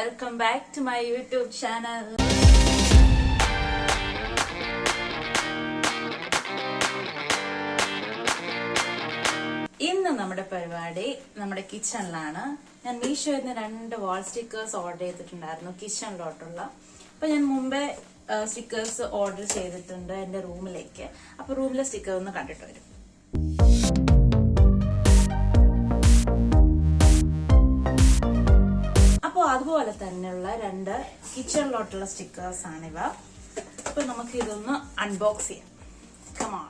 welcome back to my YouTube channel. ഇന്ന് നമ്മുടെ പരിപാടി നമ്മുടെ കിച്ചണിലാണ്. ഞാൻ മീഷോയിൽ നിന്ന് 2 വാൾ സ്റ്റിക്കേഴ്സ് ഓർഡർ ചെയ്തിട്ടുണ്ടായിരുന്നു കിച്ചണിലോട്ടുള്ള. അപ്പൊ ഞാൻ മുമ്പേ സ്റ്റിക്കേഴ്സ് ഓർഡർ ചെയ്തിട്ടുണ്ട് എന്റെ റൂമിലേക്ക്. അപ്പൊ റൂമിലെ സ്റ്റിക്കർ ഒന്ന് കണ്ടിട്ട് വരും. അപ്പോൾ അതുപോലെ തന്നെയുള്ള 2 കിച്ചണിലോട്ടുള്ള സ്റ്റിക്കേഴ്സ് ആണിവ. അപ്പൊ നമുക്ക് ഇതൊന്ന് അൺബോക്സ് ചെയ്യാം. Come on.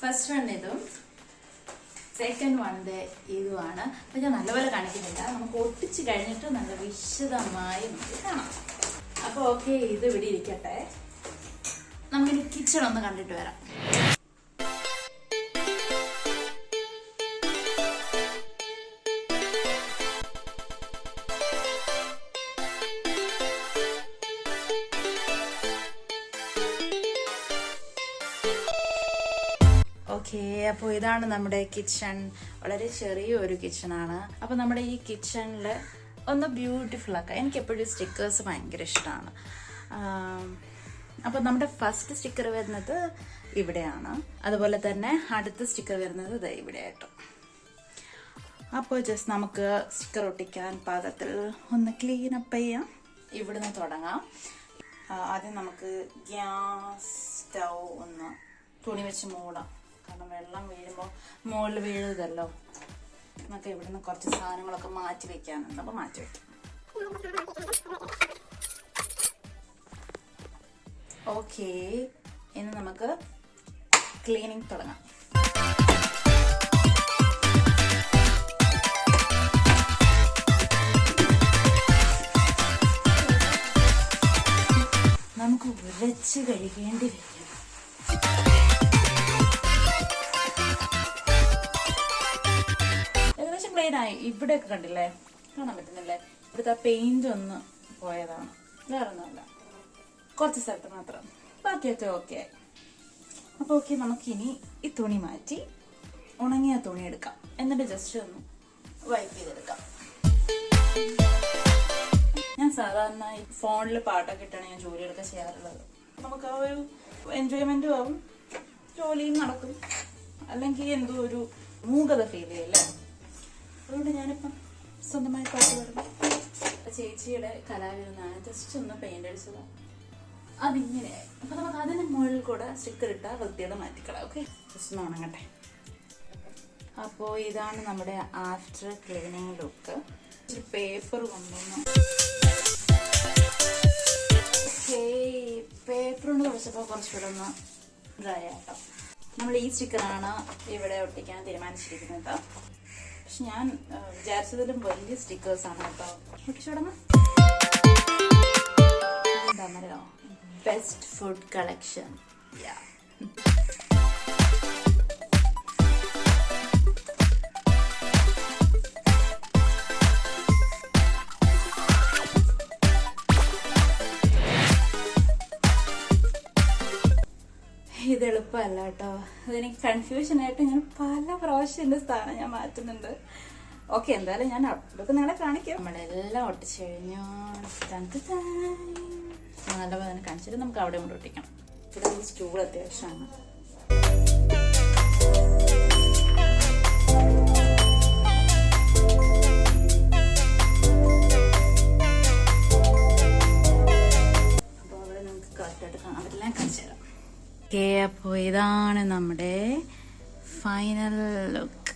ഫസ്റ്റ് വൺ ഇതും സെക്കൻഡ് വൺ ഇതുമാണ്. അപ്പൊ ഞാൻ നല്ലപോലെ കാണിക്കുന്നില്ല, നമുക്ക് ഒട്ടിച്ച് കഴിഞ്ഞിട്ട് നല്ല വിശദമായി നമുക്ക് കാണാം. അപ്പൊ ഓക്കെ, ഇത് ഇവിടെ ഇരിക്കട്ടെ. നമുക്കിനി കിച്ചൺ ഒന്ന് കണ്ടിട്ട് വരാം. ഓക്കെ, അപ്പോൾ ഇതാണ് നമ്മുടെ കിച്ചൺ. വളരെ ചെറിയൊരു കിച്ചണാണ്. അപ്പോൾ നമ്മുടെ ഈ കിച്ചണിൽ ഒന്ന് ബ്യൂട്ടിഫുൾ ആക്കാം. എനിക്ക് എപ്പോഴും സ്റ്റിക്കേഴ്സ് ഭയങ്കര ഇഷ്ടമാണ്. അപ്പോൾ നമ്മുടെ ഫസ്റ്റ് സ്റ്റിക്കർ വരുന്നത് ഇവിടെയാണ്. അതുപോലെ തന്നെ അടുത്ത സ്റ്റിക്കർ വരുന്നത് ഇത് ഇവിടെയായിട്ട്. അപ്പോൾ ജസ്റ്റ് നമുക്ക് സ്റ്റിക്കർ ഒട്ടിക്കാൻ പാകത്തിൽ ഒന്ന് ക്ലീൻ അപ്പ് ചെയ്യാം. ഇവിടുന്ന് തുടങ്ങാം. ആദ്യം നമുക്ക് ഗ്യാസ് സ്റ്റൗ ഒന്ന് തുണി വെച്ച് മൂടാം. കാരണം വെള്ളം വീഴുമ്പോൾ മുകളിൽ വീഴുകല്ലോ. നമുക്ക് ഇവിടുന്ന് കുറച്ച് സാധനങ്ങളൊക്കെ മാറ്റി വെക്കാനുണ്ട്. അപ്പോൾ മാറ്റി വെക്കാം. ഓക്കെ, ഇനി നമുക്ക് ക്ലീനിങ് തുടങ്ങാം. നമുക്ക് ഉരച്ച് കഴിക്കേണ്ടി വരും. ഇവിടെയൊക്കെ കണ്ടില്ലേ, കാണാൻ പറ്റുന്നില്ലേ? ഇവിടുത്തെ പെയിന്റ് ഒന്ന് പോയതാണ്, വേറെ ഒന്നുമല്ല. കുറച്ച് സ്ഥലത്ത് മാത്രം, ബാക്കിയൊക്കെ ഓക്കെ ആയി. അപ്പോൾ ഓക്കെ, നമുക്കിനി ഈ തുണി മാറ്റി ഉണങ്ങിയ തുണി എടുക്കാം. എന്നിട്ട് ജസ്റ്റ് ഒന്ന് വൈപ്പ് ചെയ്തെടുക്കാം. ഞാൻ സാധാരണ ഫോണിൽ പാട്ടൊക്കെ ഇട്ടാണ് ഞാൻ ജോലികളൊക്കെ ചെയ്യാറുള്ളത്. നമുക്ക് ആ ഒരു എൻജോയ്മെന്റും ആവും, ജോലിയും നടക്കും. അല്ലെങ്കിൽ എന്തോ ഒരു മൂകത ഫീൽ ചെയ്യില്ലേ? അതുകൊണ്ട് ഞാനിപ്പം സ്വന്തമായി പാട്ട് പാടുന്നു. ചേച്ചിയുടെ കലാവിരുന്നാണ്. ജസ്റ്റ് ഒന്ന് പെയിന്റ് അടിച്ചതാണ്. അതിങ്ങനെയായി. അപ്പൊ നമുക്ക് അതിന് മുകളിൽ കൂടെ സ്റ്റിക്കർ ഇട്ടാൽ വൃത്തിയോടെ മാറ്റിക്കളാം. ഓക്കെ, ജസ്റ്റ് ഒന്ന് ഉണങ്ങട്ടെ. അപ്പോൾ ഇതാണ് നമ്മുടെ ആഫ്റ്റർ ക്ലീനിങ് ലുക്ക്. ഇച്ചിരി പേപ്പർ കൊണ്ടുവന്നു. പേപ്പർ കൊണ്ട് കുറച്ചപ്പോൾ കുറച്ചുകൂടെ ഒന്ന് ഡ്രൈ ആട്ടോ. നമ്മൾ ഈ സ്റ്റിക്കറാണ് ഇവിടെ ഒട്ടിക്കാൻ തീരുമാനിച്ചിരിക്കുന്നത്. പക്ഷെ ഞാൻ വിചാരിച്ചതിലും വലിയ സ്റ്റിക്കേഴ്സ് ആണ് കേട്ടോ. ഒട്ടിച്ചോടണം. എന്താണെന്നറിയോ? Best food collection. ഇത് എളുപ്പമല്ല കേട്ടോ. അതെനിക്ക് കൺഫ്യൂഷനായിട്ട് ഞാൻ പല പ്രാവശ്യം എൻ്റെ സ്ഥാനം ഞാൻ മാറ്റുന്നുണ്ട്. ഓക്കെ, എന്തായാലും ഞാൻ അതൊക്കെ നിങ്ങളെ കാണിക്കാം. നമ്മളെല്ലാം ഒട്ടിച്ചു കഴിഞ്ഞു. നല്ലപോലെ തന്നെ കാണിച്ചിട്ട് നമുക്ക് അവിടെ കൊണ്ട് ഒട്ടിക്കണം. ഇവിടെ ഒരു സ്റ്റൂൾ അത്യാവശ്യമാണ്. അപ്പോൾ അവിടെ നമുക്ക് കറക്റ്റായിട്ട് കാണാൻ പറ്റില്ല. ഞാൻ കാണിച്ചു തരാം. ഓക്കെ, അപ്പോൾ ഇതാണ് നമ്മുടെ ഫൈനൽ ലുക്ക്.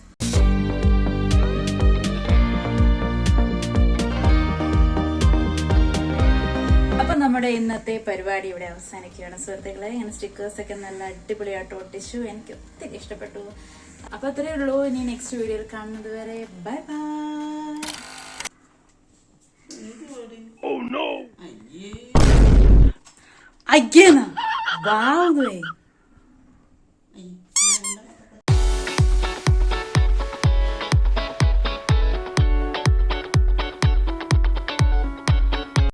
അപ്പൊ നമ്മുടെ ഇന്നത്തെ പരിപാടി ഇവിടെ അവസാനിക്കുകയാണ് സുഹൃത്തുക്കളെ. ഇങ്ങനെ സ്റ്റിക്കേഴ്സ് ഒക്കെ നല്ല അടിപൊളിയായിട്ട് ഒട്ടിച്ചു. എനിക്ക് ഒത്തിരി ഇഷ്ടപ്പെട്ടു. അപ്പൊ അത്രയേ ഉള്ളൂ. ഇനി നെക്സ്റ്റ് വീഡിയോയിൽ കാണുന്നത് വരെ ബൈ ബൈ. Again! Wow!